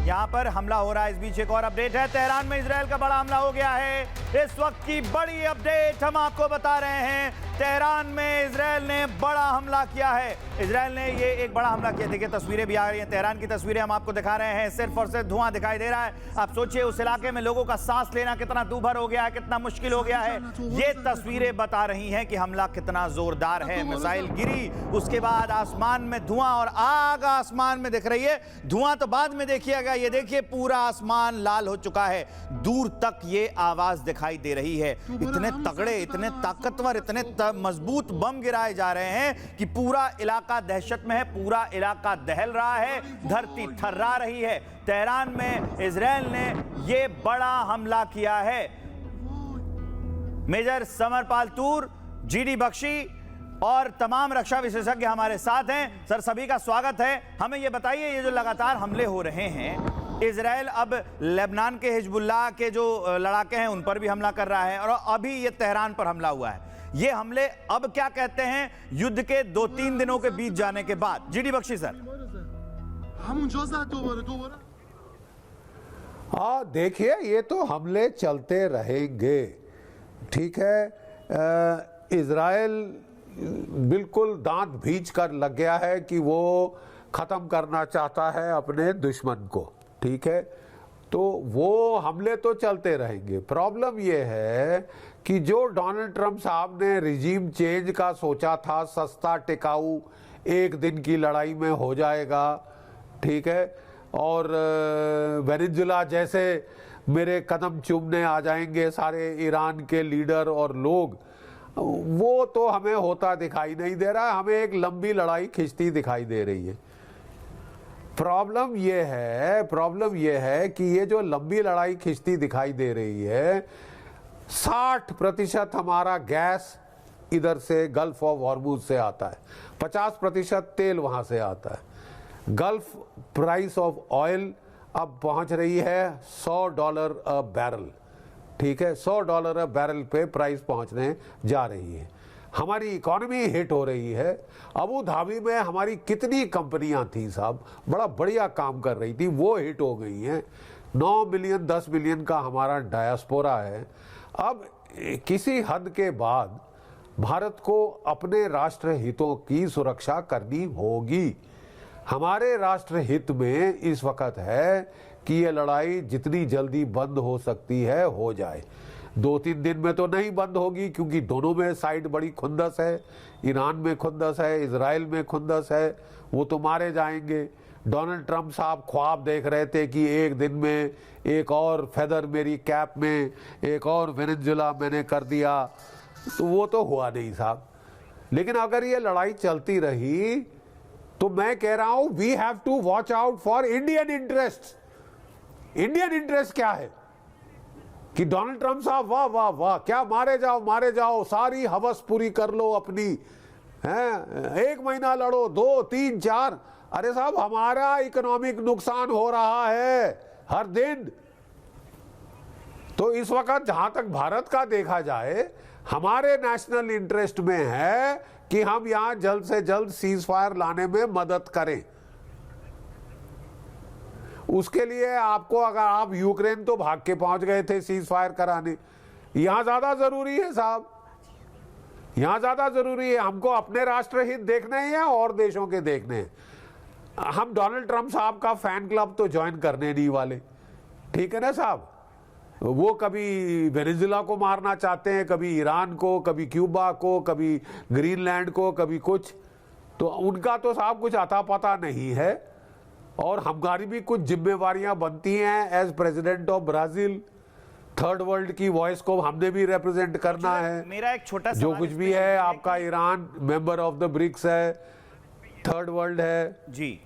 यहाँ पर हमला हो रहा है। इस बीच एक और अपडेट है, तेहरान में इजराइल का बड़ा हमला हो गया है। इस वक्त की बड़ी अपडेट हम आपको बता रहे हैं, तेहरान में इजराइल ने बड़ा हमला किया है। इजराइल ने ये एक बड़ा हमला किया। देखिए तस्वीरें भी आ रही हैं, तेहरान की तस्वीरें हम आपको दिखा रहे हैं। सिर्फ और सिर्फ धुआं दिखाई दे रहा है। आप सोचिए उस इलाके में लोगों का सांस लेना कितना दूभर हो गया है, कितना मुश्किल हो गया है। ये तस्वीरें बता रही हैं कि हमला कितना जोरदार है। मिसाइल गिरी, उसके बाद आसमान में धुआं और आग आसमान में दिख रही है। धुआं तो बाद में देखिएगा, ये देखिए पूरा आसमान लाल हो चुका है। दूर तक ये आवाज दिखाई दे रही है। इतने तगड़े, इतने ताकतवर, इतने मजबूत बम गिराए जा रहे हैं कि पूरा इलाका दहशत में है, पूरा इलाका दहल रहा है, धरती थर्रा रही है। तेहरान में इजराइल ने ये बड़ा हमला किया है। मेजर समरपाल तूर, जीडी बख्शी और तमाम रक्षा विशेषज्ञ हमारे साथ हैं। सर सभी का स्वागत है। हमें ये बताइए, ये जो लगातार हमले हो रहे हैं, इजराइल अब लेबनान के हिजबुल्लाह के जो लड़ाके हैं उन पर भी हमला कर रहा है और अभी ये तेहरान पर हमला हुआ है। ये हमले अब क्या कहते हैं युद्ध के 2-3 दिनों के बीत जाने के बाद? GD Bakshi sir. हाँ देखिए, ये तो हमले चलते रहेंगे, ठीक है। इजराइल बिल्कुल दांत भींच कर लग गया है कि वो खत्म करना चाहता है अपने दुश्मन को, ठीक है। तो वो हमले तो चलते रहेंगे। प्रॉब्लम ये है कि जो डोनाल्ड ट्रंप साहब ने रिजीम चेंज का सोचा था, सस्ता टिकाऊ एक दिन की लड़ाई में हो जाएगा, ठीक है, और वेनेजुला जैसे मेरे कदम चूमने आ जाएंगे सारे ईरान के लीडर और लोग, वो तो हमें होता दिखाई नहीं दे रहा है। हमें एक लंबी लड़ाई खिंचती दिखाई दे रही है। प्रॉब्लम ये है कि ये जो लंबी लड़ाई खिंचती दिखाई दे रही है, 60% हमारा गैस इधर से गल्फ ऑफ हॉर्मुज से आता है, 50% तेल वहां से आता है। गल्फ प्राइस ऑफ ऑयल अब पहुंच रही है $100 अ बैरल, ठीक है, $100 अ बैरल पे प्राइस पहुंचने जा रही है। हमारी इकोनॉमी हिट हो रही है। अबू धाबी में हमारी कितनी कंपनियां थी साहब, बड़ा बढ़िया काम कर रही थी, वो हिट हो गई हैं। 9 मिलियन 10 मिलियन का हमारा डायस्पोरा है। अब किसी हद के बाद भारत को अपने राष्ट्र हितों की सुरक्षा करनी होगी। हमारे राष्ट्र हित में इस वक्त है कि ये लड़ाई जितनी जल्दी बंद हो सकती है हो जाए। 2-3 दिन में तो नहीं बंद होगी, क्योंकि दोनों में साइड बड़ी खुंदस है। ईरान में खुंदस है, इजराइल में खुंदस है, वो तो मारे जाएंगे। डोनाल्ड ट्रंप साहब ख्वाब देख रहे थे कि एक दिन में एक और फेदर मेरी कैप में, एक और वेनेजुला मैंने कर दिया, तो वो तो हुआ नहीं साहब। लेकिन अगर ये लड़ाई चलती रही तो मैं कह रहा हूं, we have to watch out for Indian interest. Indian interest क्या है कि डोनाल्ड ट्रंप साहब वाह वाह वाह, क्या मारे जाओ, सारी हवस पूरी कर लो अपनी, हैं, 1 महीना लड़ो, 2, 3, 4। अरे साहब, हमारा इकोनॉमिक नुकसान हो रहा है हर दिन। तो इस वक्त जहां तक भारत का देखा जाए, हमारे नेशनल इंटरेस्ट में है कि हम यहां जल्द से जल्द सीज फायर लाने में मदद करें। उसके लिए आपको, अगर आप यूक्रेन तो भाग के पहुंच गए थे सीज फायर कराने, यहां ज्यादा जरूरी है साहब, यहां ज्यादा जरूरी है। हमको अपने राष्ट्र हित देखने हैं और देशों के देखने हैं। हम डोनाल्ड ट्रंप साहब का फैन क्लब तो ज्वाइन करने नहीं वाले, ठीक है ना साहब। वो कभी वेनेजुला को मारना चाहते हैं, कभी ईरान को, कभी क्यूबा को, कभी ग्रीनलैंड को, कभी कुछ। तो उनका तो साहब कुछ अता पता नहीं है। और हमारी भी कुछ जिम्मेवारियां बनती हैं as president of Brazil. Third world की वॉइस को हमने भी रिप्रेजेंट करना है। मेरा एक छोटा जो कुछ भी है, आपका Iran member of the BRICS है, थर्ड वर्ल्ड है जी।